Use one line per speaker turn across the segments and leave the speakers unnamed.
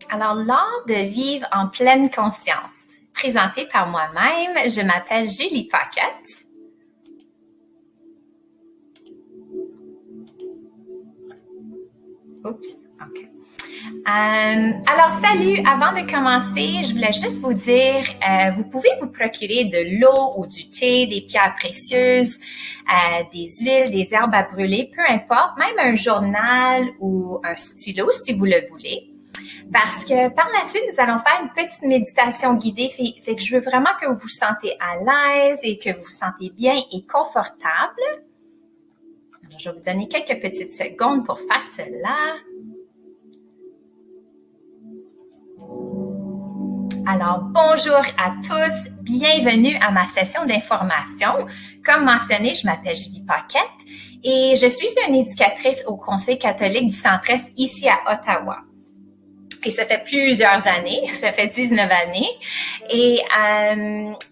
Alors, l'art de vivre en pleine conscience, présenté par moi-même, je m'appelle Julie Paquette. Oups, OK. Alors, salut! Avant de commencer, je voulais juste vous dire, vous pouvez vous procurer de l'eau ou du thé, des pierres précieuses, des huiles, des herbes à brûler, peu importe, même un journal ou un stylo si vous le voulez. Parce que par la suite, nous allons faire une petite méditation guidée, fait que je veux vraiment que vous vous sentez à l'aise et que vous vous sentez bien et confortable. Alors, je vais vous donner quelques petites secondes pour faire cela. Alors, bonjour à tous, bienvenue à ma session d'information. Comme mentionné, je m'appelle Julie Paquette et je suis une éducatrice au Conseil catholique du Centre-Est ici à Ottawa. Et ça fait plusieurs années, ça fait 19 années. Et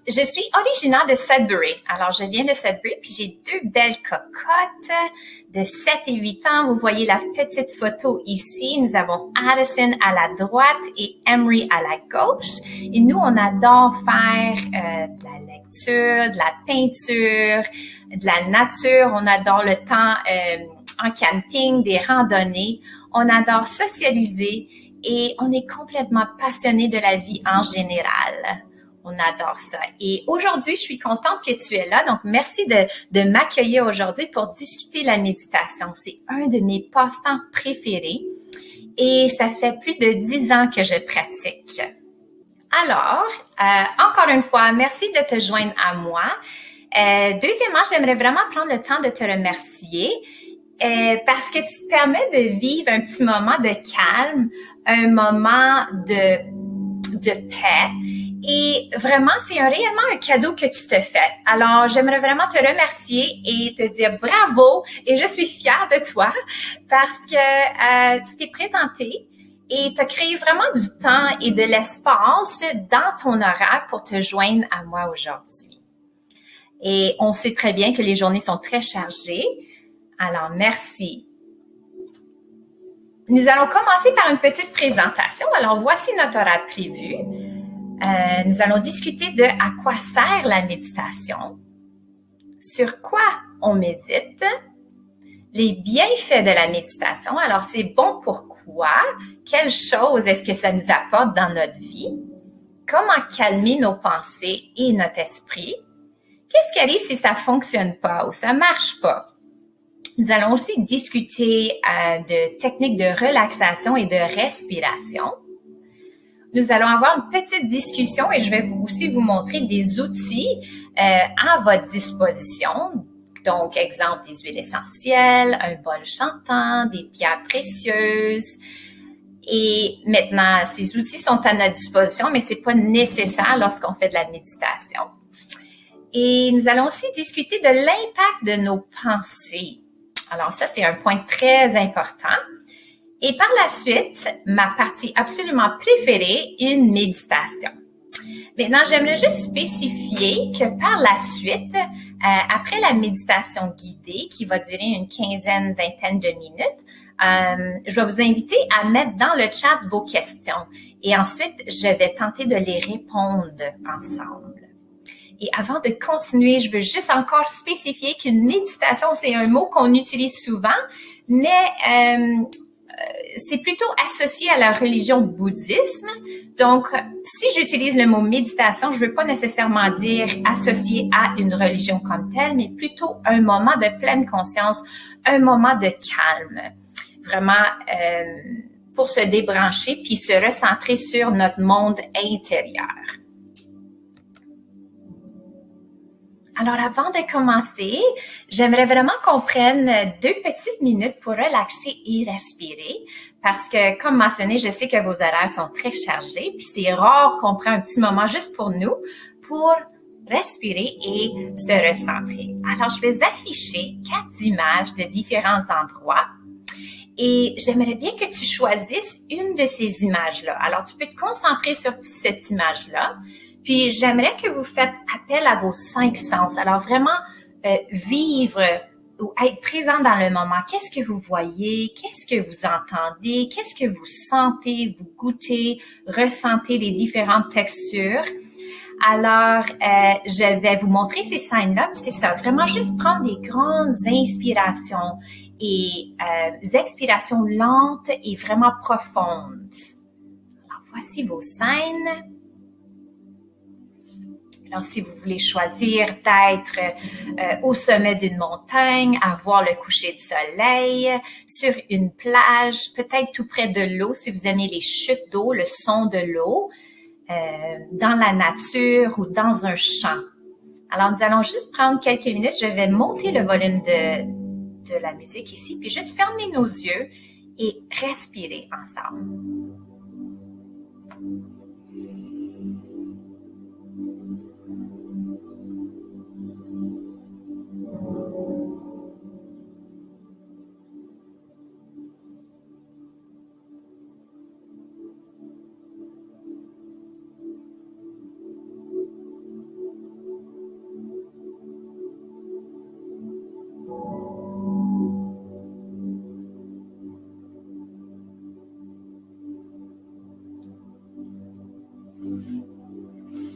je suis originaire de Sudbury. Alors, je viens de Sudbury, puis j'ai deux belles cocottes de 7 et 8 ans. Vous voyez la petite photo ici. Nous avons Addison à la droite et Emery à la gauche. Et nous, on adore faire de la lecture, de la peinture, de la nature. On adore le temps en camping, des randonnées. On adore socialiser. Et on est complètement passionné de la vie en général. On adore ça. Et aujourd'hui, je suis contente que tu es là. Donc, merci de m'accueillir aujourd'hui pour discuter la méditation. C'est un de mes passe-temps préférés. Et ça fait plus de 10 ans que je pratique. Alors, encore une fois, merci de te joindre à moi. Deuxièmement, j'aimerais vraiment prendre le temps de te remercier. Parce que tu te permets de vivre un petit moment de calme, un moment de paix. Et vraiment, c'est réellement un cadeau que tu te fais. Alors, j'aimerais vraiment te remercier et te dire bravo. Et je suis fière de toi parce que tu t'es présenté et tu as créé vraiment du temps et de l'espace dans ton horaire pour te joindre à moi aujourd'hui. Et on sait très bien que les journées sont très chargées. Alors, merci. Nous allons commencer par une petite présentation. Alors, voici notre horaire prévu. Nous allons discuter de à quoi sert la méditation, sur quoi on médite, les bienfaits de la méditation. Alors, c'est bon pour quoi? Quelles choses est-ce que ça nous apporte dans notre vie? Comment calmer nos pensées et notre esprit? Qu'est-ce qui arrive si ça ne fonctionne pas ou ça ne marche pas? Nous allons aussi discuter de techniques de relaxation et de respiration. Nous allons avoir une petite discussion et je vais aussi vous montrer des outils à votre disposition. Donc, exemple, des huiles essentielles, un bol chantant, des pierres précieuses. Et maintenant, ces outils sont à notre disposition, mais c'est pas nécessaire lorsqu'on fait de la méditation. Et nous allons aussi discuter de l'impact de nos pensées. Alors ça, c'est un point très important. Et par la suite, ma partie absolument préférée, une méditation. Maintenant, j'aimerais juste spécifier que par la suite, après la méditation guidée, qui va durer une quinzaine, vingtaine de minutes, je vais vous inviter à mettre dans le chat vos questions. Et ensuite, je vais tenter de les répondre ensemble. Et avant de continuer, je veux juste encore spécifier qu'une méditation, c'est un mot qu'on utilise souvent, mais c'est plutôt associé à la religion bouddhisme. Donc, si j'utilise le mot méditation, je ne veux pas nécessairement dire associé à une religion comme telle, mais plutôt un moment de pleine conscience, un moment de calme. Vraiment, pour se débrancher puis se recentrer sur notre monde intérieur. Alors, avant de commencer, j'aimerais vraiment qu'on prenne 2 petites minutes pour relaxer et respirer parce que, comme mentionné, je sais que vos horaires sont très chargés puis c'est rare qu'on prenne un petit moment juste pour nous pour respirer et se recentrer. Alors, je vais afficher 4 images de différents endroits et j'aimerais bien que tu choisisses une de ces images-là. Alors, tu peux te concentrer sur cette image-là. Puis, j'aimerais que vous faites appel à vos 5 sens. Alors, vraiment, vivre ou être présent dans le moment. Qu'est-ce que vous voyez? Qu'est-ce que vous entendez? Qu'est-ce que vous sentez? Vous goûtez, ressentez les différentes textures. Alors, je vais vous montrer ces scènes-là. C'est ça, vraiment juste prendre des grandes inspirations et expirations lentes et vraiment profondes. Alors, voici vos scènes. Alors, si vous voulez choisir d'être au sommet d'une montagne, à voir le coucher de soleil, sur une plage, peut-être tout près de l'eau, si vous aimez les chutes d'eau, le son de l'eau, dans la nature ou dans un champ. Alors, nous allons juste prendre quelques minutes. Je vais monter le volume de la musique ici, puis juste fermer nos yeux et respirer ensemble.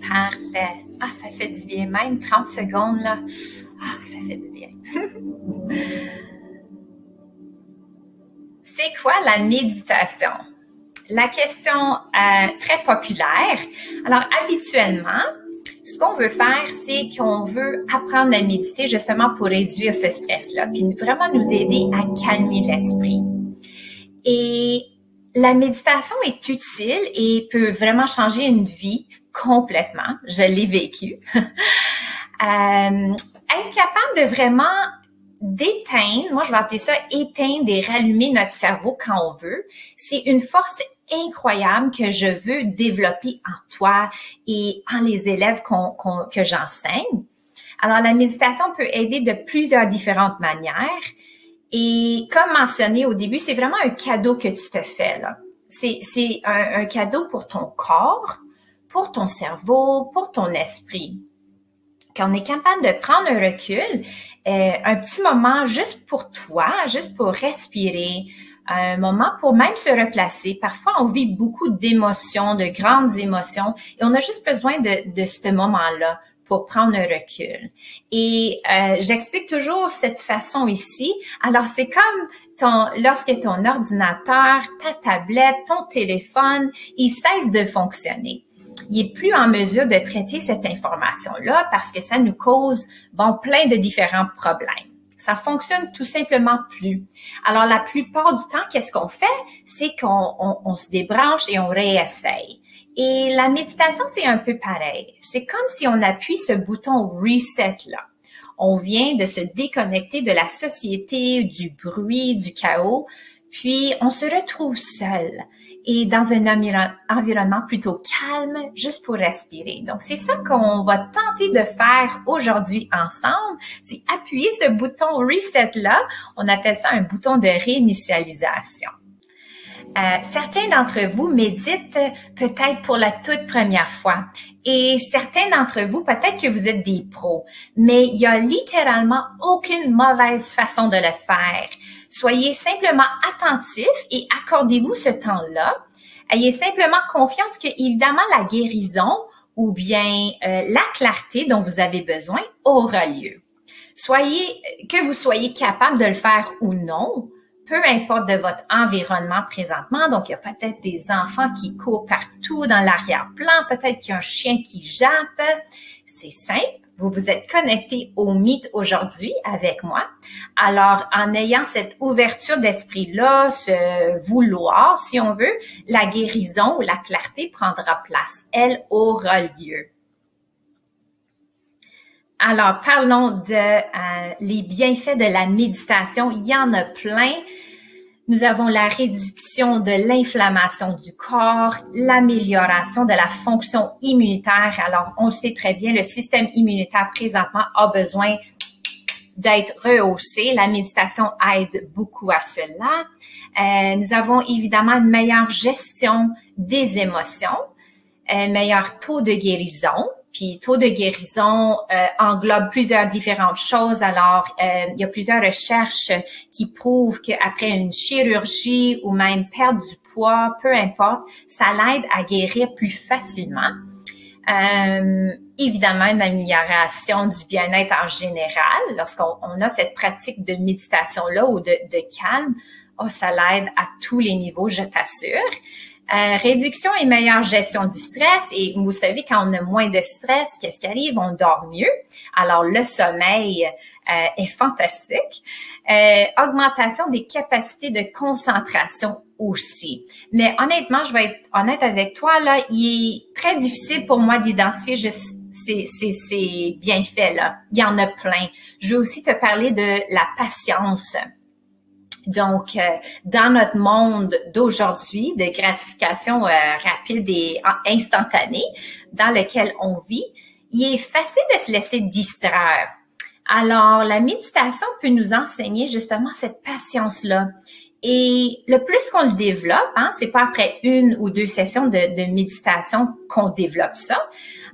Parfait. Ah, ça fait du bien. Même 30 secondes, là. Ah, ça fait du bien. C'est quoi la méditation? La question très populaire. Alors, habituellement, ce qu'on veut faire, c'est qu'on veut apprendre à méditer justement pour réduire ce stress-là, puis vraiment nous aider à calmer l'esprit. Et la méditation est utile et peut vraiment changer une vie complètement. Je l'ai vécu. Être capable de vraiment d'éteindre, moi je vais appeler ça éteindre et rallumer notre cerveau quand on veut, c'est une force incroyable que je veux développer en toi et en les élèves que j'enseigne. Alors, la méditation peut aider de plusieurs différentes manières. Et comme mentionné au début, c'est vraiment un cadeau que tu te fais, là. C'est un cadeau pour ton corps, pour ton cerveau, pour ton esprit. Quand on est capable de prendre un recul, un petit moment juste pour toi, juste pour respirer, un moment pour même se replacer. Parfois, on vit beaucoup d'émotions, de grandes émotions, et on a juste besoin de ce moment-là pour prendre un recul. Et j'explique toujours cette façon ici. Alors, c'est comme lorsque ton ordinateur, ta tablette, ton téléphone, il cesse de fonctionner. Il est plus en mesure de traiter cette information-là parce que ça nous cause, plein de différents problèmes. Ça fonctionne tout simplement plus. Alors, la plupart du temps, qu'est-ce qu'on fait? C'est qu'on se débranche et on réessaye. Et la méditation, c'est un peu pareil. C'est comme si on appuie ce bouton reset là. On vient de se déconnecter de la société, du bruit, du chaos, puis on se retrouve seul et dans un environnement plutôt calme, juste pour respirer. Donc, c'est ça qu'on va tenter de faire aujourd'hui ensemble, c'est appuyer ce bouton reset-là. On appelle ça un bouton de réinitialisation. Certains d'entre vous méditent peut-être pour la toute première fois et certains d'entre vous, peut-être que vous êtes des pros, mais il y a littéralement aucune mauvaise façon de le faire. Soyez simplement attentifs et accordez-vous ce temps-là. Ayez simplement confiance que, évidemment, la guérison ou bien la clarté dont vous avez besoin aura lieu. Que vous soyez capable de le faire ou non, peu importe de votre environnement présentement. Donc, il y a peut-être des enfants qui courent partout dans l'arrière-plan, peut-être qu'il y a un chien qui jappe. C'est simple. Vous vous êtes connecté au mythe aujourd'hui avec moi. Alors, en ayant cette ouverture d'esprit-là, ce vouloir, si on veut, la guérison ou la clarté prendra place. Elle aura lieu. Alors, parlons de les bienfaits de la méditation. Il y en a plein. Nous avons la réduction de l'inflammation du corps, l'amélioration de la fonction immunitaire. Alors, on le sait très bien, le système immunitaire présentement a besoin d'être rehaussé. La méditation aide beaucoup à cela. Nous avons évidemment une meilleure gestion des émotions, un meilleur taux de guérison. Puis taux de guérison englobe plusieurs différentes choses. Alors, il y a plusieurs recherches qui prouvent qu'après une chirurgie ou même perdre du poids, peu importe, ça l'aide à guérir plus facilement. Évidemment, une amélioration du bien-être en général. Lorsqu'on a cette pratique de méditation-là ou de calme, ça l'aide à tous les niveaux, je t'assure. Réduction et meilleure gestion du stress. Et vous savez, quand on a moins de stress, qu'est-ce qui arrive? On dort mieux. Alors, le sommeil est fantastique. Augmentation des capacités de concentration aussi. Mais honnêtement, je vais être honnête avec toi, là, il est très difficile pour moi d'identifier ces bienfaits, là. Il y en a plein. Je veux aussi te parler de la patience. Donc, dans notre monde d'aujourd'hui, de gratification rapide et instantanée dans lequel on vit, il est facile de se laisser distraire. Alors, la méditation peut nous enseigner justement cette patience-là. Et le plus qu'on le développe, c'est pas après 1 ou 2 sessions de méditation qu'on développe ça.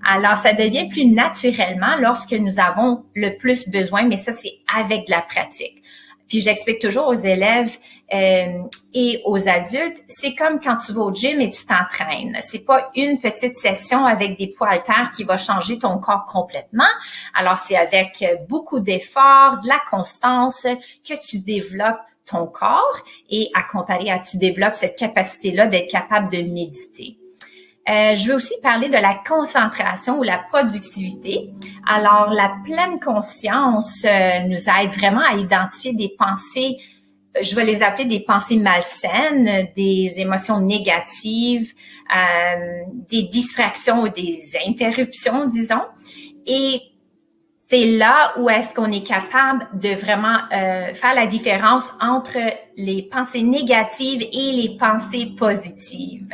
Alors, ça devient plus naturellement lorsque nous avons le plus besoin, mais ça, c'est avec de la pratique. Puis j'explique toujours aux élèves et aux adultes, c'est comme quand tu vas au gym et tu t'entraînes. C'est pas une petite session avec des poids haltères qui va changer ton corps complètement. Alors c'est avec beaucoup d'efforts, de la constance que tu développes ton corps et à comparer à tu développes cette capacité-là d'être capable de méditer. Je veux aussi parler de la concentration ou la productivité. Alors, la pleine conscience nous aide vraiment à identifier des pensées, je vais les appeler des pensées malsaines, des émotions négatives, des distractions ou des interruptions, disons. Et c'est là où est-ce qu'on est capable de vraiment faire la différence entre les pensées négatives et les pensées positives.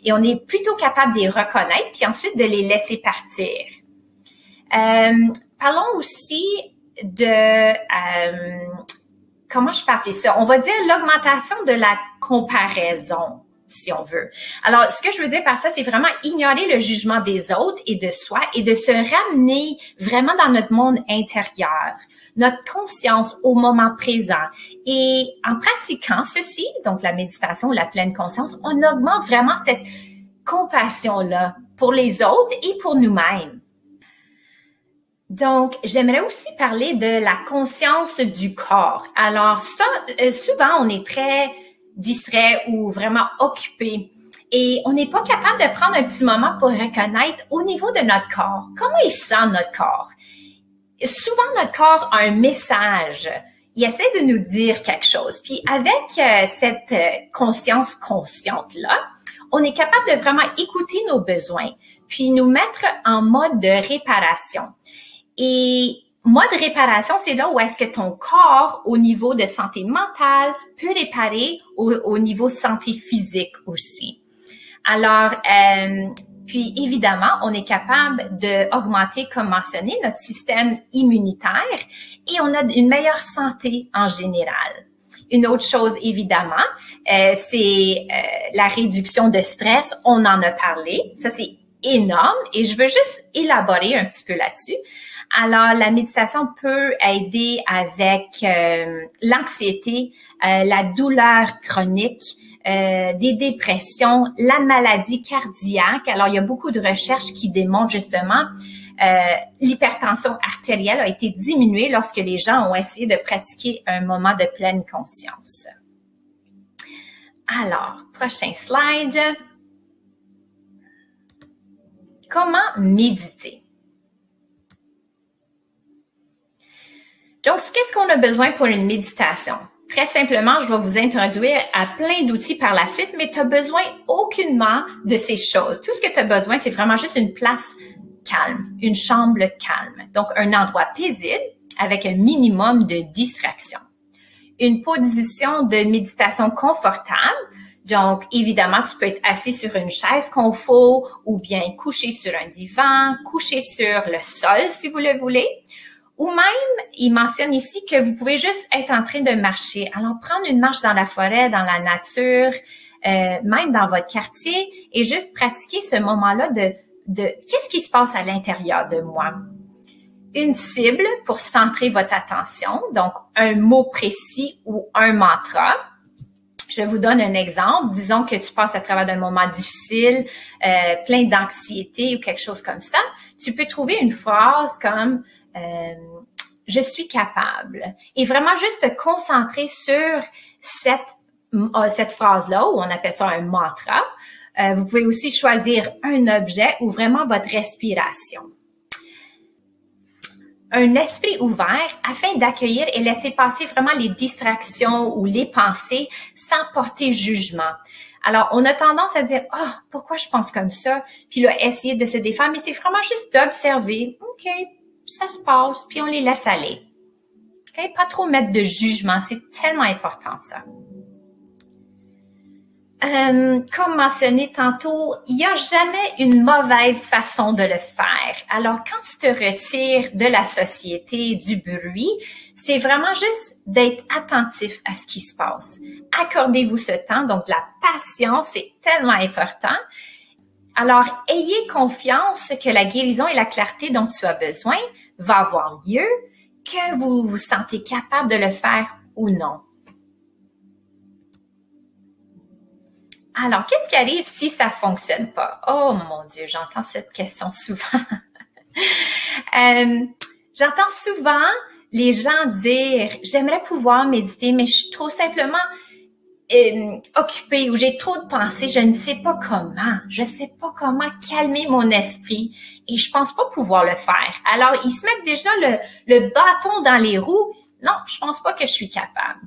Et on est plutôt capable de les reconnaître, puis ensuite de les laisser partir. Parlons aussi de, comment je peux appeler ça? On va dire l'augmentation de la comparaison, si on veut. Alors, ce que je veux dire par ça, c'est vraiment ignorer le jugement des autres et de soi et de se ramener vraiment dans notre monde intérieur, notre conscience au moment présent. Et en pratiquant ceci, donc la méditation, la pleine conscience, on augmente vraiment cette compassion-là pour les autres et pour nous-mêmes. Donc, j'aimerais aussi parler de la conscience du corps. Alors ça, souvent, on est très distrait ou vraiment occupé. Et on n'est pas capable de prendre un petit moment pour reconnaître au niveau de notre corps, comment il sent notre corps. Souvent, notre corps a un message. Il essaie de nous dire quelque chose. Puis avec cette conscience consciente-là, on est capable de vraiment écouter nos besoins, puis nous mettre en mode de réparation. Et mode réparation, c'est là où est-ce que ton corps, au niveau de santé mentale, peut réparer au niveau santé physique aussi. Alors, puis évidemment, on est capable d'augmenter, comme mentionné, notre système immunitaire et on a une meilleure santé en général. Une autre chose, évidemment, c'est la réduction de stress. On en a parlé. Ça, c'est énorme et je veux juste élaborer un petit peu là-dessus. Alors, la méditation peut aider avec l'anxiété, la douleur chronique, des dépressions, la maladie cardiaque. Alors, il y a beaucoup de recherches qui démontrent justement l'hypertension artérielle a été diminuée lorsque les gens ont essayé de pratiquer un moment de pleine conscience. Alors, prochain slide. Comment méditer? Donc, qu'est-ce qu'on a besoin pour une méditation? Très simplement, je vais vous introduire à plein d'outils par la suite, mais tu n'as besoin aucunement de ces choses. Tout ce que tu as besoin, c'est vraiment juste une place calme, une chambre calme. Donc, un endroit paisible avec un minimum de distraction. Une position de méditation confortable. Donc, évidemment, tu peux être assis sur une chaise confort ou bien couché sur un divan, couché sur le sol si vous le voulez. Ou même, il mentionne ici que vous pouvez juste être en train de marcher. Alors, prendre une marche dans la forêt, dans la nature, même dans votre quartier et juste pratiquer ce moment-là de qu'est-ce qui se passe à l'intérieur de moi. Une cible pour centrer votre attention, donc un mot précis ou un mantra. Je vous donne un exemple. Disons que tu passes à travers d'un moment difficile, plein d'anxiété ou quelque chose comme ça. Tu peux trouver une phrase comme je suis capable. Et vraiment juste te concentrer sur cette phrase-là, où on appelle ça un mantra. Vous pouvez aussi choisir un objet ou vraiment votre respiration. Un esprit ouvert afin d'accueillir et laisser passer vraiment les distractions ou les pensées sans porter jugement. Alors, on a tendance à dire « Ah, pourquoi je pense comme ça? » Puis là, essayer de se défendre, mais c'est vraiment juste d'observer. « OK, ça se passe, puis on les laisse aller. » OK? Pas trop mettre de jugement, c'est tellement important ça. Comme mentionné tantôt, il n'y a jamais une mauvaise façon de le faire. Alors, quand tu te retires de la société, du bruit, c'est vraiment juste d'être attentif à ce qui se passe. Accordez-vous ce temps, donc la patience, c'est tellement important. Alors, ayez confiance que la guérison et la clarté dont tu as besoin va avoir lieu, que vous vous sentez capable de le faire ou non. Alors, qu'est-ce qui arrive si ça fonctionne pas? Oh mon Dieu, j'entends cette question souvent. J'entends souvent les gens dire « J'aimerais pouvoir méditer, mais je suis trop simplement occupée ou j'ai trop de pensées, je ne sais pas comment. Je ne sais pas comment calmer mon esprit et je pense pas pouvoir le faire. » Alors, ils se mettent déjà le bâton dans les roues. Non, je pense pas que je suis capable.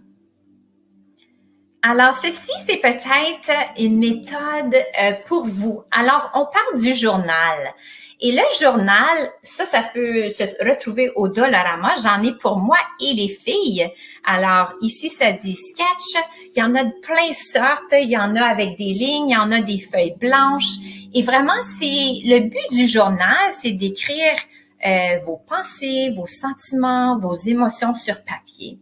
Alors, ceci, c'est peut-être une méthode pour vous. Alors, on parle du journal. Et le journal, ça peut se retrouver au Dollarama. J'en ai pour moi et les filles. Alors, ici, ça dit sketch. Il y en a de plein sortes. Il y en a avec des lignes, il y en a des feuilles blanches. Et vraiment, le but du journal, c'est d'écrire vos pensées, vos sentiments, vos émotions sur papier.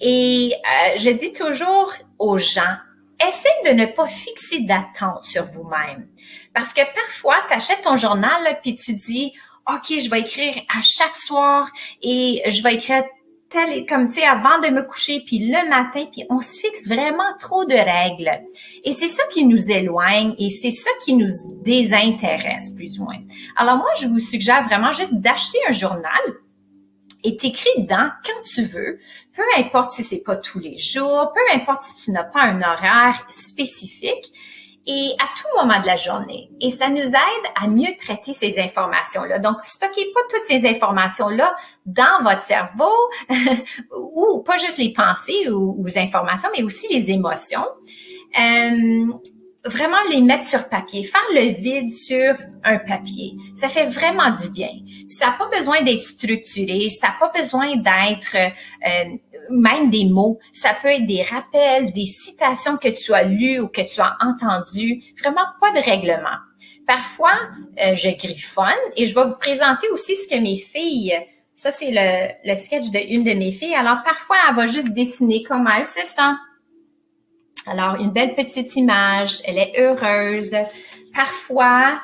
Et je dis toujours aux gens, essaye de ne pas fixer d'attente sur vous-même. Parce que parfois, tu achètes ton journal puis tu dis, OK, je vais écrire à chaque soir et je vais écrire comme tu sais, avant de me coucher, puis le matin, puis on se fixe vraiment trop de règles. Et c'est ça qui nous éloigne et c'est ça qui nous désintéresse, plus ou moins. Alors moi, je vous suggère vraiment juste d'acheter un journal et t'écris dedans quand tu veux, peu importe si c'est pas tous les jours, peu importe si tu n'as pas un horaire spécifique et à tout moment de la journée. Et ça nous aide à mieux traiter ces informations-là. Donc, stockez pas toutes ces informations-là dans votre cerveau ou pas juste les pensées ou les informations, mais aussi les émotions. Vraiment les mettre sur papier, faire le vide sur un papier. Ça fait vraiment du bien. Puis ça n'a pas besoin d'être structuré, ça n'a pas besoin d'être même des mots. Ça peut être des rappels, des citations que tu as lues ou que tu as entendues. Vraiment pas de règlement. Parfois, je griffonne et je vais vous présenter aussi ce que mes filles... Ça, c'est le sketch d'une de mes filles. Alors, parfois, elle va juste dessiner comment elle se sent. Alors, une belle petite image, elle est heureuse. Parfois,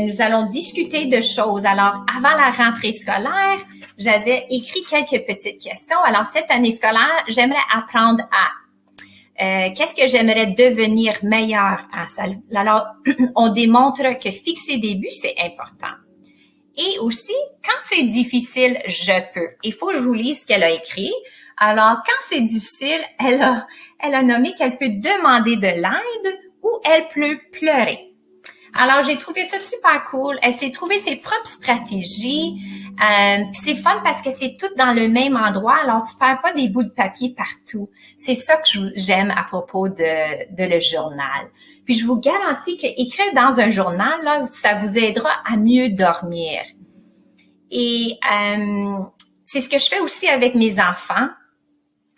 nous allons discuter de choses. Alors, avant la rentrée scolaire, j'avais écrit quelques petites questions. Alors, cette année scolaire, j'aimerais apprendre à... qu'est-ce que j'aimerais devenir meilleur à ça? Alors, on démontre que fixer des buts, c'est important. Et aussi, quand c'est difficile, je peux. Il faut que je vous lise ce qu'elle a écrit. Alors, quand c'est difficile, elle a nommé qu'elle peut demander de l'aide ou elle peut pleurer. Alors, j'ai trouvé ça super cool. Elle s'est trouvé ses propres stratégies. Puis c'est fun parce que c'est tout dans le même endroit. Alors, tu perds pas des bouts de papier partout. C'est ça que j'aime à propos de le journal. Puis, je vous garantis que écrire dans un journal, là, ça vous aidera à mieux dormir. Et c'est ce que je fais aussi avec mes enfants.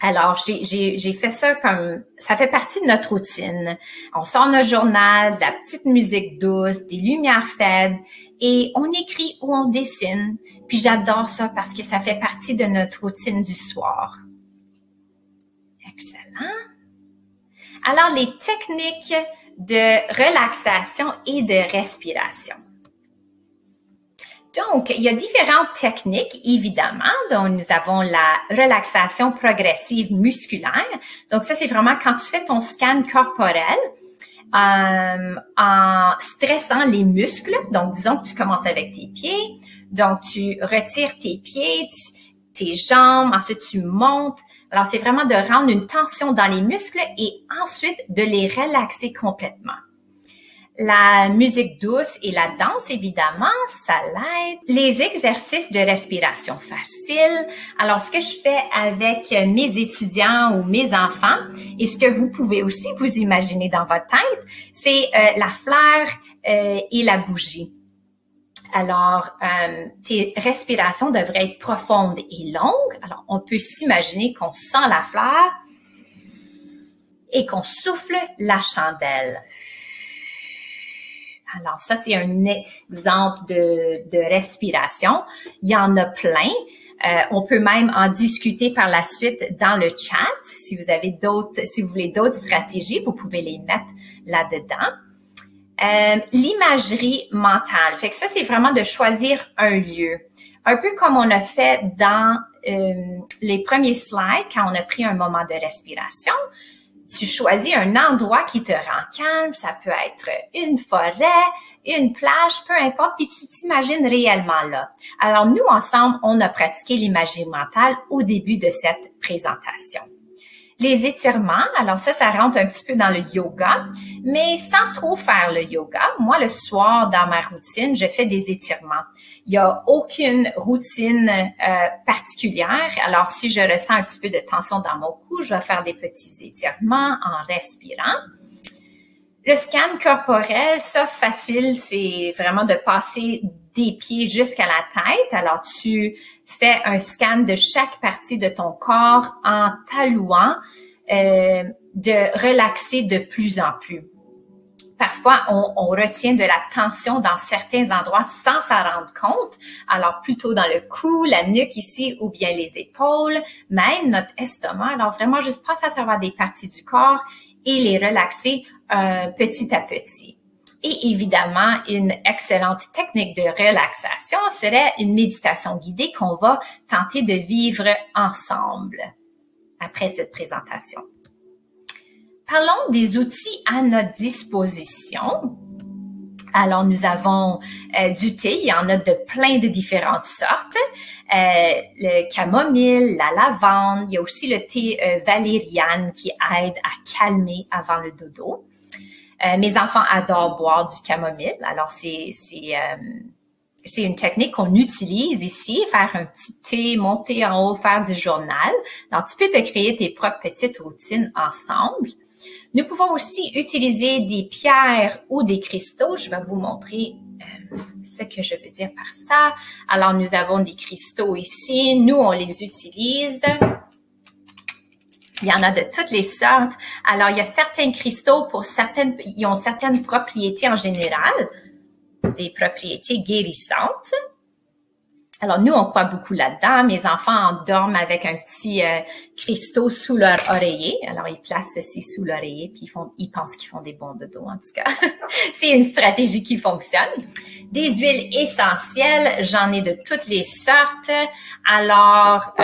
Alors, j'ai fait ça comme... Ça fait partie de notre routine. On sort notre journal, de la petite musique douce, des lumières faibles, et on écrit ou on dessine. Puis j'adore ça parce que ça fait partie de notre routine du soir. Excellent. Alors, les techniques de relaxation et de respiration. Donc, il y a différentes techniques, évidemment. Donc, nous avons la relaxation progressive musculaire. Donc, ça, c'est vraiment quand tu fais ton scan corporel en stressant les muscles. Donc, disons que tu commences avec tes pieds. Donc, tu retires tes pieds, tes jambes, ensuite tu montes. Alors, c'est vraiment de rendre une tension dans les muscles et ensuite de les relaxer complètement. La musique douce et la danse, évidemment, ça l'aide. Les exercices de respiration facile. Alors, ce que je fais avec mes étudiants ou mes enfants, et ce que vous pouvez aussi vous imaginer dans votre tête, c'est la fleur et la bougie. Alors, tes respirations devraient être profondes et longues. Alors, on peut s'imaginer qu'on sent la fleur et qu'on souffle la chandelle. Alors, ça, c'est un exemple de respiration. Il y en a plein. On peut même en discuter par la suite dans le chat. Si vous avez si vous voulez d'autres stratégies, vous pouvez les mettre là-dedans. L'imagerie mentale. Fait que ça, c'est vraiment de choisir un lieu. Un peu comme on a fait dans les premiers slides, quand on a pris un moment de respiration. Tu choisis un endroit qui te rend calme, ça peut être une forêt, une plage, peu importe, puis tu t'imagines réellement là. Alors nous, ensemble, on a pratiqué l'imagerie mentale au début de cette présentation. Les étirements, alors ça rentre un petit peu dans le yoga, mais sans trop faire le yoga. Moi, le soir, dans ma routine, je fais des étirements. Il n'y a aucune routine particulière. Alors, si je ressens un petit peu de tension dans mon cou, je vais faire des petits étirements en respirant. Le scan corporel, ça, facile, c'est vraiment de passer des pieds jusqu'à la tête. Alors, tu fais un scan de chaque partie de ton corps en t'allouant de relaxer de plus en plus. Parfois, on retient de la tension dans certains endroits sans s'en rendre compte. Alors, plutôt dans le cou, la nuque ici ou bien les épaules, même notre estomac. Alors, vraiment, juste passer à travers des parties du corps et les relaxer petit à petit. Et évidemment, une excellente technique de relaxation serait une méditation guidée qu'on va tenter de vivre ensemble après cette présentation. Parlons des outils à notre disposition. Alors, nous avons du thé, il y en a de plein de différentes sortes. Le camomille, la lavande, il y a aussi le thé valériane qui aide à calmer avant le dodo. Mes enfants adorent boire du camomille, alors c'est une technique qu'on utilise ici, faire un petit thé, monter en haut, faire du journal. Alors, tu peux te créer tes propres petites routines ensemble. Nous pouvons aussi utiliser des pierres ou des cristaux. Je vais vous montrer ce que je veux dire par ça. Alors, nous avons des cristaux ici. Nous, on les utilise. Il y en a de toutes les sortes. Alors, il y a certains cristaux ils ont certaines propriétés en général, des propriétés guérissantes. Alors, nous, on croit beaucoup là-dedans. Mes enfants dorment avec un petit cristaux sous leur oreiller. Alors, ils placent ceci sous l'oreiller, puis ils pensent qu'ils font des bons dodos, en tout cas. C'est une stratégie qui fonctionne. Des huiles essentielles, j'en ai de toutes les sortes. Alors,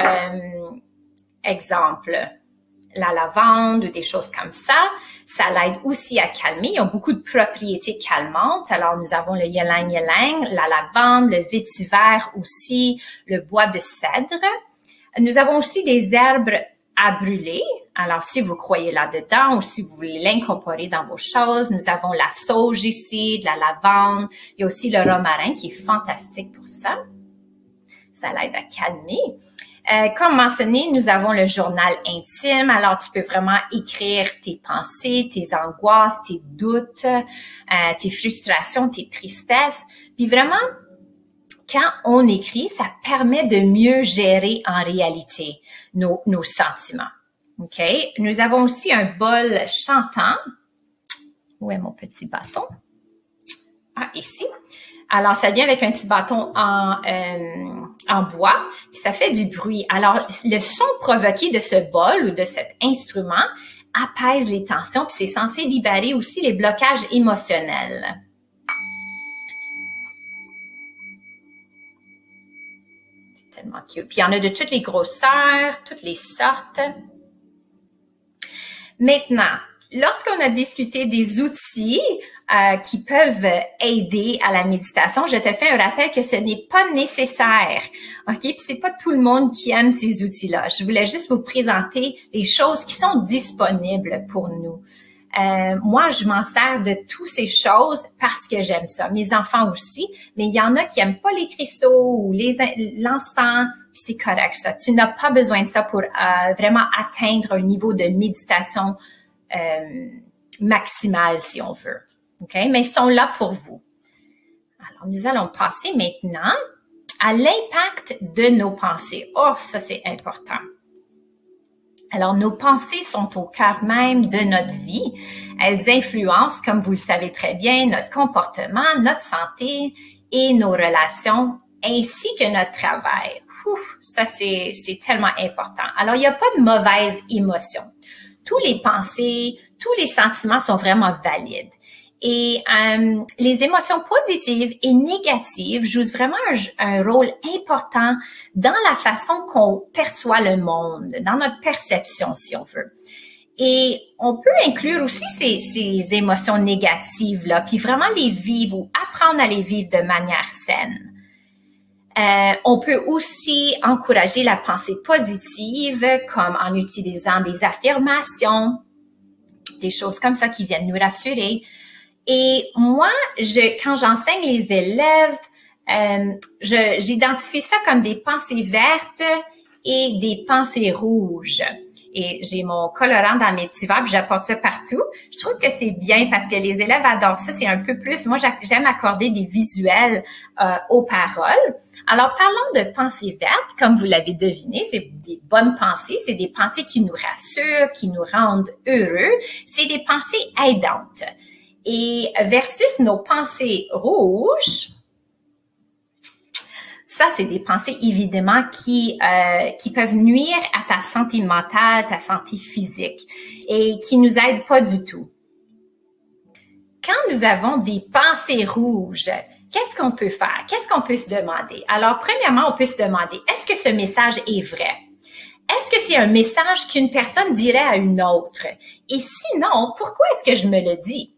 exemple, la lavande ou des choses comme ça. Ça l'aide aussi à calmer. Ils ont beaucoup de propriétés calmantes. Alors, nous avons le ylang-ylang, la lavande, le vétiver aussi, le bois de cèdre. Nous avons aussi des herbes à brûler. Alors, si vous croyez là-dedans ou si vous voulez l'incorporer dans vos choses, nous avons la sauge ici, de la lavande. Il y a aussi le romarin qui est fantastique pour ça. Ça l'aide à calmer. Comme mentionné, nous avons le journal intime. Alors, tu peux vraiment écrire tes pensées, tes angoisses, tes doutes, tes frustrations, tes tristesses. Puis vraiment, quand on écrit, ça permet de mieux gérer en réalité nos sentiments. OK? Nous avons aussi un bol chantant. Où est mon petit bâton? Ah, ici. Alors, ça vient avec un petit bâton en bois, puis ça fait du bruit. Alors, le son provoqué de ce bol ou de cet instrument apaise les tensions, puis c'est censé libérer aussi les blocages émotionnels. tellement cute. Puis il y en a de toutes les grosseurs, toutes les sortes. Maintenant, lorsqu'on a discuté des outils qui peuvent aider à la méditation, je te fais un rappel que ce n'est pas nécessaire. OK? Puis c'est pas tout le monde qui aime ces outils-là. Je voulais juste vous présenter les choses qui sont disponibles pour nous. Moi, je m'en sers de toutes ces choses parce que j'aime ça. Mes enfants aussi, mais il y en a qui aiment pas les cristaux ou l'encens, puis c'est correct ça. Tu n'as pas besoin de ça pour vraiment atteindre un niveau de méditation maximal, si on veut. OK? Mais ils sont là pour vous. Alors, nous allons passer maintenant à l'impact de nos pensées. Oh, ça, c'est important. Alors, nos pensées sont au cœur même de notre vie. Elles influencent, comme vous le savez très bien, notre comportement, notre santé et nos relations, ainsi que notre travail. Ouf, ça, c'est tellement important. Alors, il n'y a pas de mauvaise émotion. Tous les pensées, tous les sentiments sont vraiment valides. Et les émotions positives et négatives jouent vraiment un rôle important dans la façon qu'on perçoit le monde, dans notre perception, si on veut. Et on peut inclure aussi ces émotions négatives-là, puis vraiment les vivre ou apprendre à les vivre de manière saine. On peut aussi encourager la pensée positive, comme en utilisant des affirmations, des choses comme ça qui viennent nous rassurer. Et moi, quand j'enseigne les élèves, j'identifie ça comme des pensées vertes et des pensées rouges. Et j'ai mon colorant dans mes petits verres, puis j'apporte ça partout. Je trouve que c'est bien parce que les élèves adorent ça. C'est un peu plus, moi j'aime accorder des visuels aux paroles. Alors parlons de pensées vertes, comme vous l'avez deviné, c'est des bonnes pensées, c'est des pensées qui nous rassurent, qui nous rendent heureux, c'est des pensées aidantes. Et versus nos pensées rouges, ça, c'est des pensées, évidemment, qui peuvent nuire à ta santé mentale, ta santé physique et qui nous aident pas du tout. Quand nous avons des pensées rouges, qu'est-ce qu'on peut faire? Qu'est-ce qu'on peut se demander? Alors, premièrement, on peut se demander, est-ce que ce message est vrai? Est-ce que c'est un message qu'une personne dirait à une autre? Et sinon, pourquoi est-ce que je me le dis?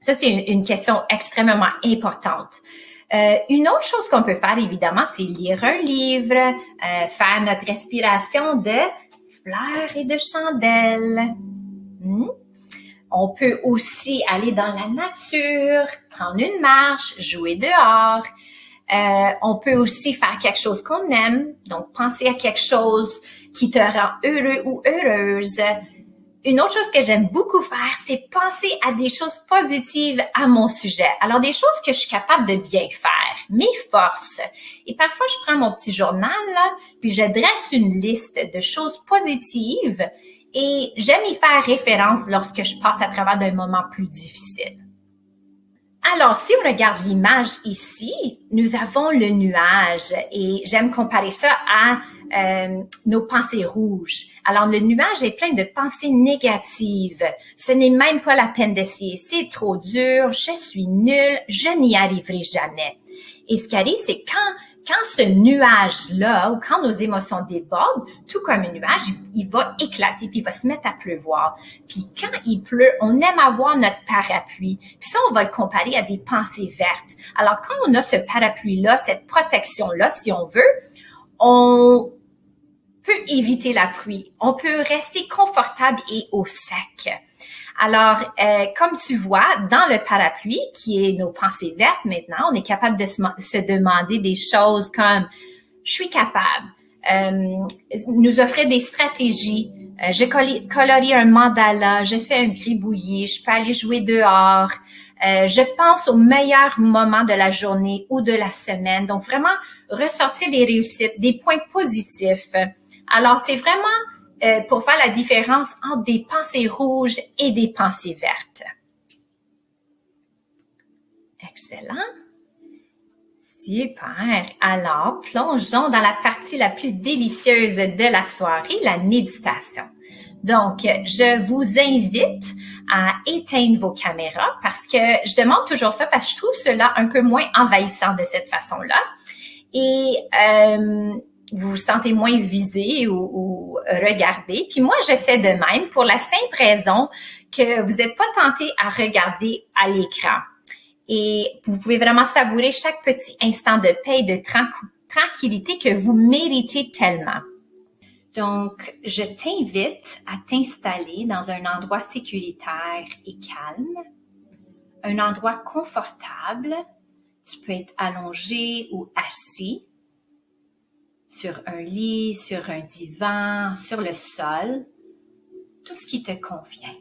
Ça, c'est une question extrêmement importante. Une autre chose qu'on peut faire, évidemment, c'est lire un livre, faire notre respiration de fleurs et de chandelles. On peut aussi aller dans la nature, prendre une marche, jouer dehors. On peut aussi faire quelque chose qu'on aime, donc penser à quelque chose qui te rend heureux ou heureuse. Une autre chose que j'aime beaucoup faire, c'est penser à des choses positives à mon sujet. Alors, des choses que je suis capable de bien faire, mes forces. Et parfois, je prends mon petit journal, là, puis je dresse une liste de choses positives et j'aime y faire référence lorsque je passe à travers d'un moment plus difficile. Alors, si on regarde l'image ici, nous avons le nuage et j'aime comparer ça à nos pensées rouges. Alors, le nuage est plein de pensées négatives. Ce n'est même pas la peine d'essayer. C'est trop dur, je suis nulle, je n'y arriverai jamais. Et ce qui arrive, c'est quand ce nuage-là, ou quand nos émotions débordent, tout comme un nuage, il va éclater, puis il va se mettre à pleuvoir. Puis quand il pleut, on aime avoir notre parapluie. Puis ça, on va le comparer à des pensées vertes. Alors, quand on a ce parapluie-là, cette protection-là, si on veut, on peut éviter la pluie. On peut rester confortable et au sec. Alors, comme tu vois, dans le parapluie, qui est nos pensées vertes maintenant, on est capable de se demander des choses comme « je suis capable nous offrir des stratégies, je colorie un mandala, je fais un gribouillis, je peux aller jouer dehors, je pense aux meilleurs moments de la journée ou de la semaine. » Donc, vraiment, ressortir des réussites, des points positifs. Alors, c'est vraiment pour faire la différence entre des pensées rouges et des pensées vertes. Excellent. Super. Alors, plongeons dans la partie la plus délicieuse de la soirée, la méditation. Donc, je vous invite à éteindre vos caméras parce que je demande toujours ça parce que je trouve cela un peu moins envahissant de cette façon-là. et vous vous sentez moins visé ou regardé. Puis moi, je fais de même pour la simple raison que vous n'êtes pas tenté à regarder à l'écran. Et vous pouvez vraiment savourer chaque petit instant de paix et de tranquillité que vous méritez tellement. Donc, je t'invite à t'installer dans un endroit sécuritaire et calme, un endroit confortable. Tu peux être allongé ou assis sur un lit, sur un divan, sur le sol, tout ce qui te convient.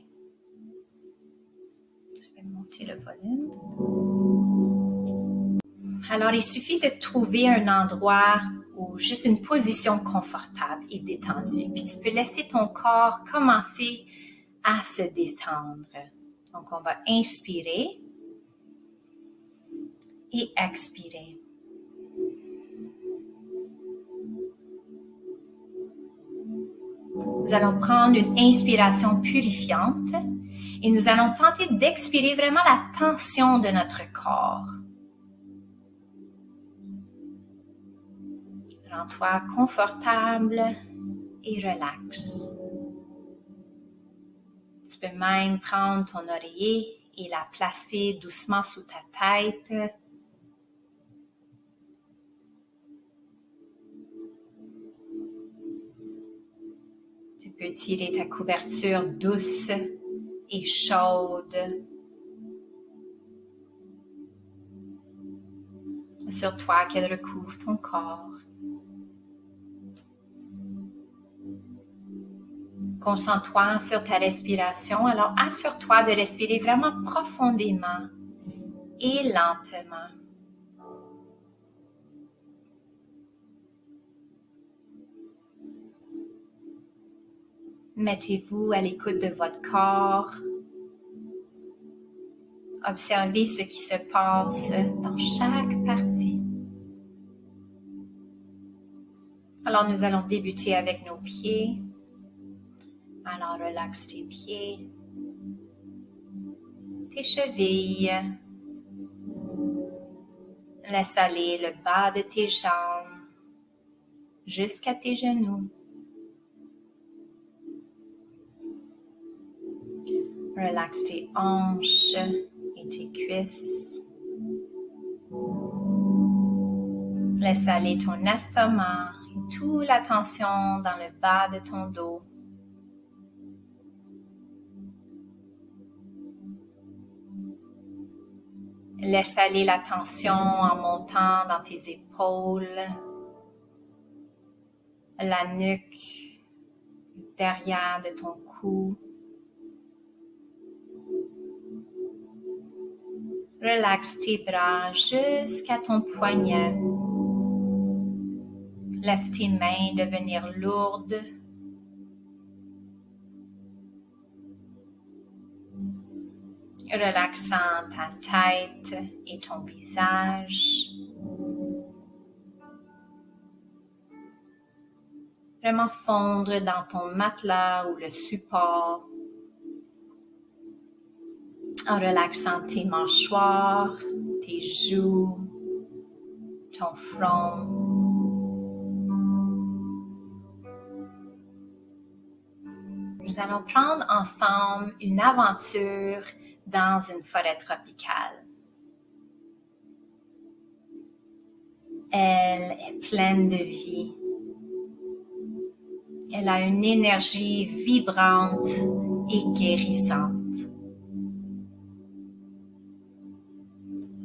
Je vais monter le volume. Alors, il suffit de trouver un endroit ou juste une position confortable et détendue. Puis tu peux laisser ton corps commencer à se détendre. Donc, on va inspirer et expirer. Nous allons prendre une inspiration purifiante et nous allons tenter d'expirer vraiment la tension de notre corps. Rends-toi confortable et relax. Tu peux même prendre ton oreiller et la placer doucement sous ta tête. Tu peux tirer ta couverture douce et chaude. Assure-toi qu'elle recouvre ton corps. Concentre-toi sur ta respiration. Alors, assure-toi de respirer vraiment profondément et lentement. Mettez-vous à l'écoute de votre corps. Observez ce qui se passe dans chaque partie. Alors, nous allons débuter avec nos pieds. Alors, relaxe tes pieds, tes chevilles. Laisse aller le bas de tes jambes jusqu'à tes genoux. Relaxe tes hanches et tes cuisses. Laisse aller ton estomac et toute la tension dans le bas de ton dos. Laisse aller la tension en montant dans tes épaules, la nuque, derrière de ton cou. Relaxe tes bras jusqu'à ton poignet. Laisse tes mains devenir lourdes. Relaxant ta tête et ton visage. Vraiment fondre dans ton matelas ou le support. En relaxant tes mâchoires, tes joues, ton front. Nous allons prendre ensemble une aventure dans une forêt tropicale. Elle est pleine de vie. Elle a une énergie vibrante et guérissante.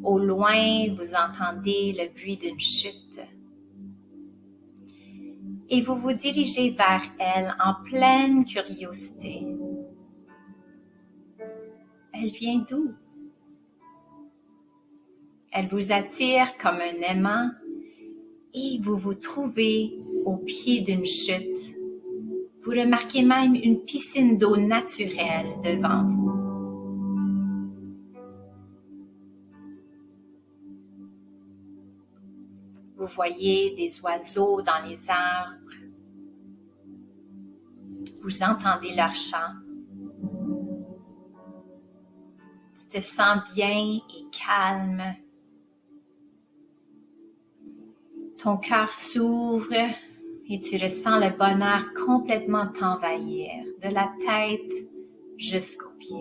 Au loin, vous entendez le bruit d'une chute. Et vous vous dirigez vers elle en pleine curiosité. Elle vient d'où? Elle vous attire comme un aimant et vous vous trouvez au pied d'une chute. Vous remarquez même une piscine d'eau naturelle devant vous. Vous voyez des oiseaux dans les arbres. Vous entendez leur chant. Tu te sens bien et calme. Ton cœur s'ouvre et tu ressens le bonheur complètement t'envahir, de la tête jusqu'aux pieds.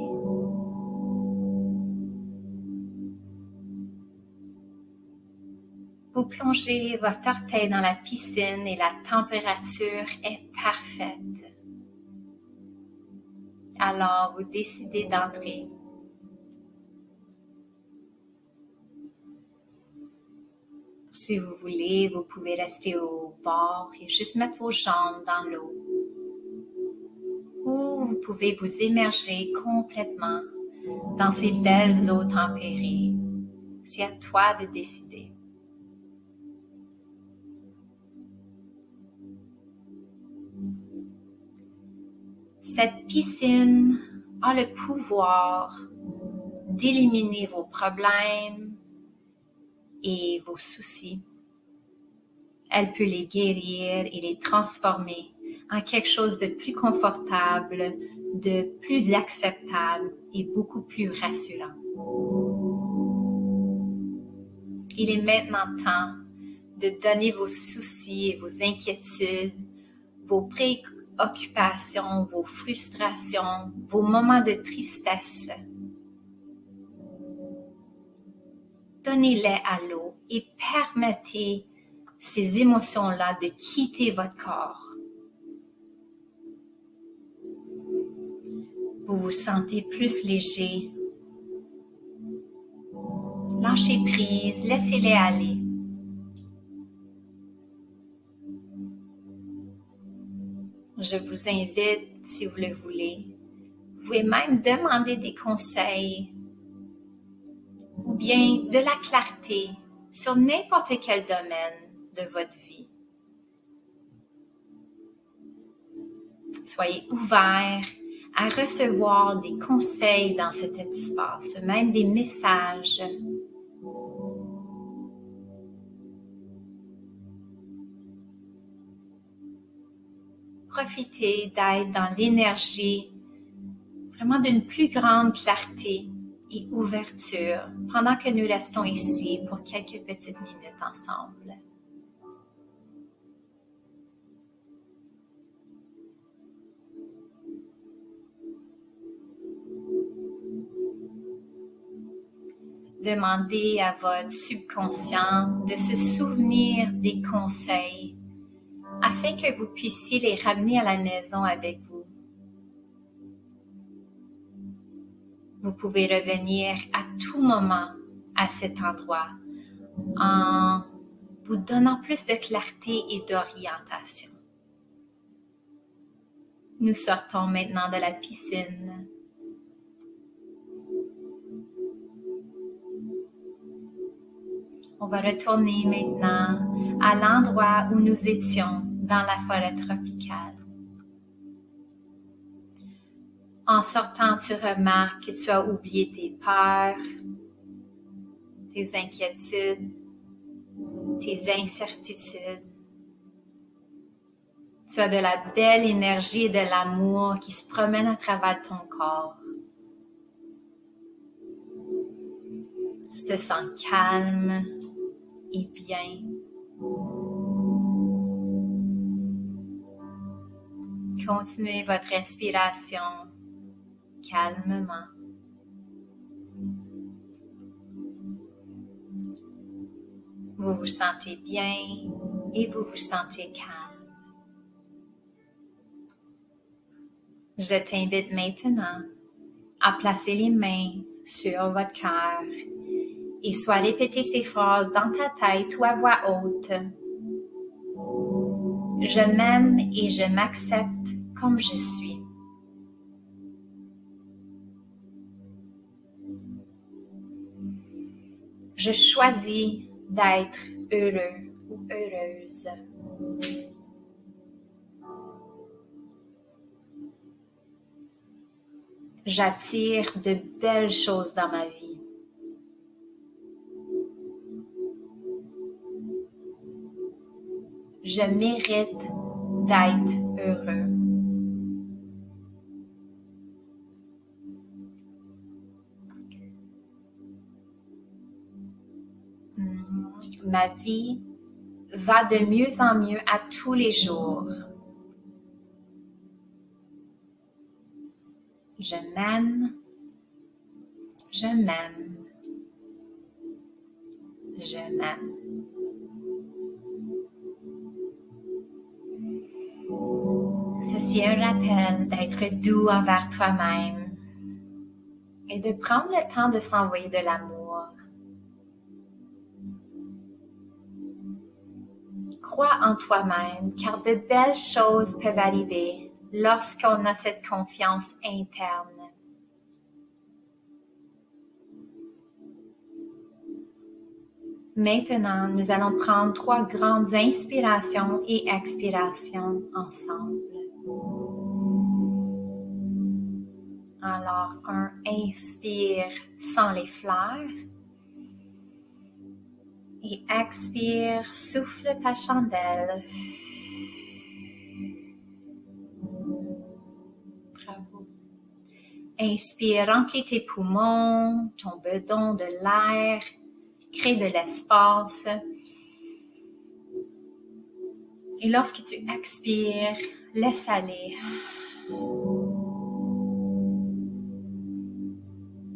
Vous plongez votre orteil dans la piscine et la température est parfaite. Alors, vous décidez d'entrer. Si vous voulez, vous pouvez rester au bord et juste mettre vos jambes dans l'eau. Ou vous pouvez vous immerger complètement dans ces belles eaux tempérées. C'est à toi de décider. Cette piscine a le pouvoir d'éliminer vos problèmes et vos soucis. Elle peut les guérir et les transformer en quelque chose de plus confortable, de plus acceptable et beaucoup plus rassurant. Il est maintenant temps de donner vos soucis et vos inquiétudes, vos préoccupations, vos frustrations, vos moments de tristesse. Donnez-les à l'eau et permettez ces émotions-là de quitter votre corps. Vous vous sentez plus léger. Lâchez prise, laissez-les aller. Je vous invite, si vous le voulez, vous pouvez même demander des conseils ou bien de la clarté sur n'importe quel domaine de votre vie. Soyez ouverts à recevoir des conseils dans cet espace, même des messages. Profitez d'être dans l'énergie vraiment d'une plus grande clarté et ouverture pendant que nous restons ici pour quelques petites minutes ensemble. Demandez à votre subconscient de se souvenir des conseils afin que vous puissiez les ramener à la maison avec vous. Vous pouvez revenir à tout moment à cet endroit en vous donnant plus de clarté et d'orientation. Nous sortons maintenant de la piscine. On va retourner maintenant à l'endroit où nous étions dans la forêt tropicale. En sortant, tu remarques que tu as oublié tes peurs, tes inquiétudes, tes incertitudes. Tu as de la belle énergie et de l'amour qui se promène à travers ton corps. Tu te sens calme et bien. Continuez votre respiration calmement. Vous vous sentez bien et vous vous sentez calme. Je t'invite maintenant à placer les mains sur votre cœur et soit répéter ces phrases dans ta tête ou à voix haute. Je m'aime et je m'accepte comme je suis. Je choisis d'être heureux ou heureuse. J'attire de belles choses dans ma vie. Je mérite d'être heureux. Ma vie va de mieux en mieux à tous les jours. Je m'aime, je m'aime, je m'aime. Ceci est un rappel d'être doux envers toi-même et de prendre le temps de s'envoyer de l'amour. Crois en toi-même, car de belles choses peuvent arriver lorsqu'on a cette confiance interne. Maintenant, nous allons prendre 3 grandes inspirations et expirations ensemble. Alors, inspire sans les fleurs. Et expire, souffle ta chandelle. Bravo. Inspire, remplis tes poumons, ton bedon de l'air, crée de l'espace. Et lorsque tu expires, laisse aller.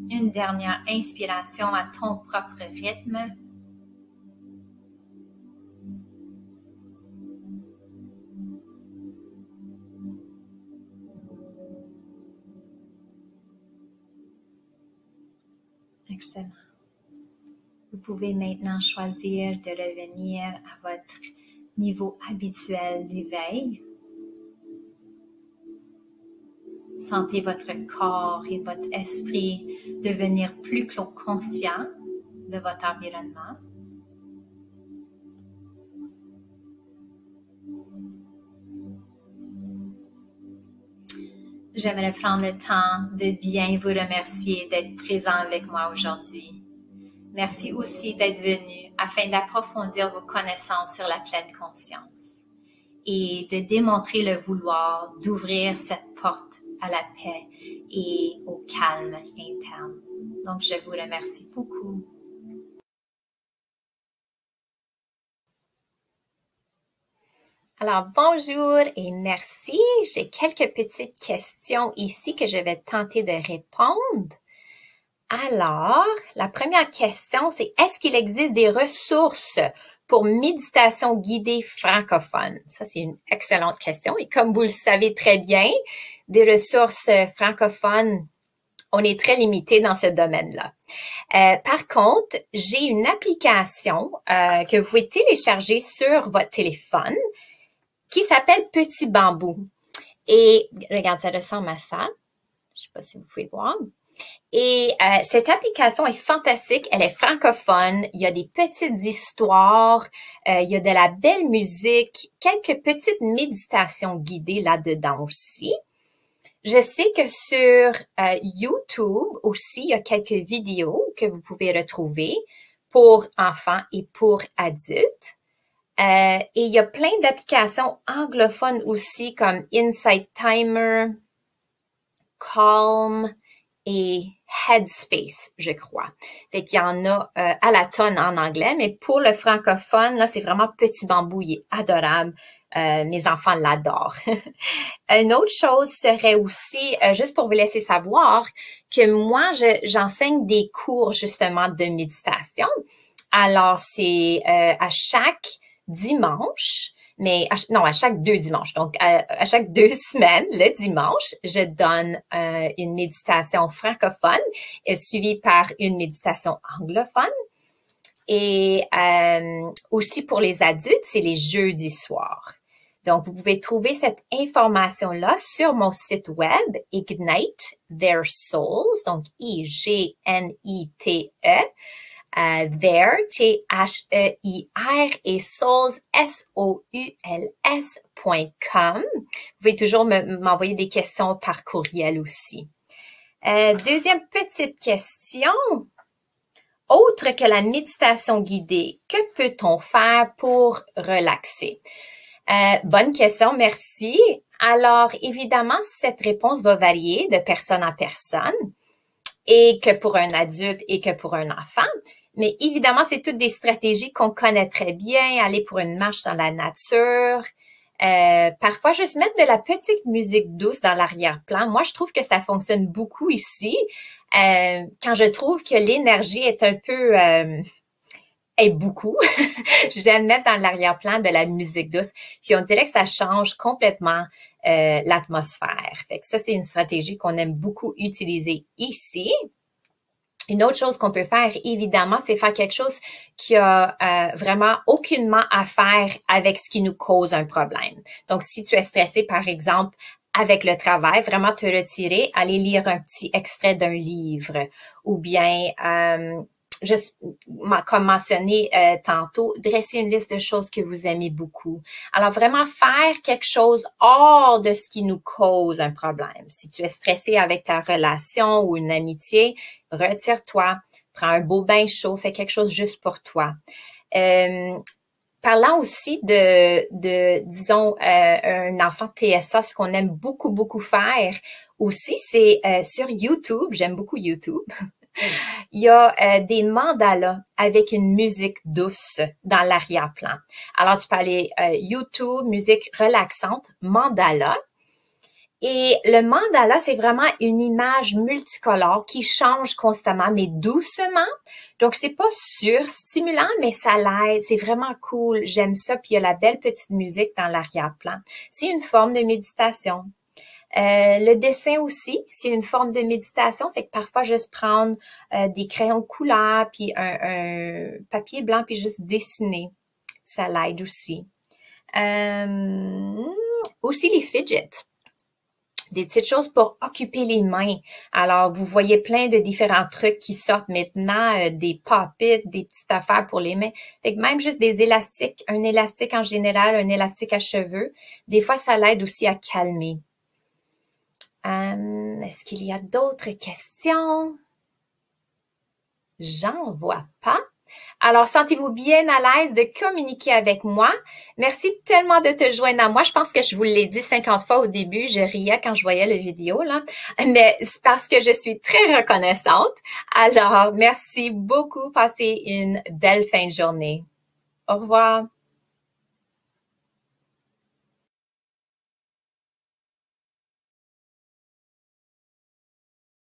Une dernière inspiration à ton propre rythme. Excellent. Vous pouvez maintenant choisir de revenir à votre niveau habituel d'éveil. Sentez votre corps et votre esprit devenir plus conscients de votre environnement. J'aimerais prendre le temps de bien vous remercier d'être présent avec moi aujourd'hui. Merci aussi d'être venu afin d'approfondir vos connaissances sur la pleine conscience et de démontrer le vouloir d'ouvrir cette porte à la paix et au calme interne. Donc, je vous remercie beaucoup. Alors, bonjour et merci. J'ai quelques petites questions ici que je vais tenter de répondre. Alors, la première question, c'est est-ce qu'il existe des ressources pour méditation guidée francophone? Ça, c'est une excellente question. Et comme vous le savez très bien, des ressources francophones, on est très limité dans ce domaine-là. Par contre, j'ai une application que vous pouvez télécharger sur votre téléphone qui s'appelle Petit Bambou. Et regarde, ça ressemble à ça. Je ne sais pas si vous pouvez voir. Et cette application est fantastique, elle est francophone, il y a des petites histoires, il y a de la belle musique, quelques petites méditations guidées là-dedans aussi. Je sais que sur YouTube aussi, il y a quelques vidéos que vous pouvez retrouver pour enfants et pour adultes. Et il y a plein d'applications anglophones aussi comme Insight Timer, Calm et Headspace, je crois. Fait qu'il y en a à la tonne en anglais, mais pour le francophone, là, c'est vraiment Petit Bambou, il est adorable. Mes enfants l'adorent. Une autre chose serait aussi, juste pour vous laisser savoir, que moi, j'enseigne des cours justement de méditation. Alors, c'est à chaque dimanche, mais à chaque 2 dimanches. Donc, à chaque 2 semaines, le dimanche, je donne une méditation francophone suivie par une méditation anglophone. Et aussi pour les adultes, c'est les jeudis soirs. Donc, vous pouvez trouver cette information-là sur mon site web, Ignite Their Souls, donc I-G-N-I-T-E. There, T-H-E-I-R et souls, S-O-U-L-S.com. Vous pouvez toujours m'envoyer des questions par courriel aussi. Deuxième petite question. Autre que la méditation guidée, que peut-on faire pour relaxer? Bonne question, merci. Alors, évidemment, cette réponse va varier de personne en personne et que pour un adulte et que pour un enfant. Mais évidemment, c'est toutes des stratégies qu'on connaît très bien. Aller pour une marche dans la nature. Parfois, juste mettre de la petite musique douce dans l'arrière-plan. Moi, je trouve que ça fonctionne beaucoup ici. Quand je trouve que l'énergie est un peu... est beaucoup. J'aime mettre dans l'arrière-plan de la musique douce. Puis on dirait que ça change complètement l'atmosphère. Fait que ça, c'est une stratégie qu'on aime beaucoup utiliser ici. Une autre chose qu'on peut faire, évidemment, c'est faire quelque chose qui a vraiment aucunement à faire avec ce qui nous cause un problème. Donc, si tu es stressé, par exemple, avec le travail, vraiment te retirer, aller lire un petit extrait d'un livre ou bien juste comme mentionné tantôt, dresser une liste de choses que vous aimez beaucoup. Alors, vraiment faire quelque chose hors de ce qui nous cause un problème. Si tu es stressé avec ta relation ou une amitié, retire-toi, prends un beau bain chaud, fais quelque chose juste pour toi. Parlant aussi disons, un enfant TSA, ce qu'on aime beaucoup, beaucoup faire aussi, c'est sur YouTube, j'aime beaucoup YouTube. Il y a des mandalas avec une musique douce dans l'arrière-plan. Alors, tu peux aller YouTube, musique relaxante, mandala. Et le mandala, c'est vraiment une image multicolore qui change constamment, mais doucement. Donc, c'est pas surstimulant, mais ça l'aide. C'est vraiment cool. J'aime ça. Puis, il y a la belle petite musique dans l'arrière-plan. C'est une forme de méditation. Le dessin aussi, c'est une forme de méditation. Fait que parfois, juste prendre des crayons de couleur, puis un papier blanc, puis juste dessiner. Ça l'aide aussi. Aussi les fidgets. Des petites choses pour occuper les mains. Alors, vous voyez plein de différents trucs qui sortent maintenant, des pop-it, des petites affaires pour les mains. Fait que même juste des élastiques, un élastique en général, un élastique à cheveux, des fois, ça l'aide aussi à calmer. Est-ce qu'il y a d'autres questions? J'en vois pas. Alors, sentez-vous bien à l'aise de communiquer avec moi. Merci tellement de te joindre à moi. Je pense que je vous l'ai dit 50 fois au début. Je riais quand je voyais la vidéo, là. Mais c'est parce que je suis très reconnaissante. Alors, merci beaucoup. Passez une belle fin de journée. Au revoir.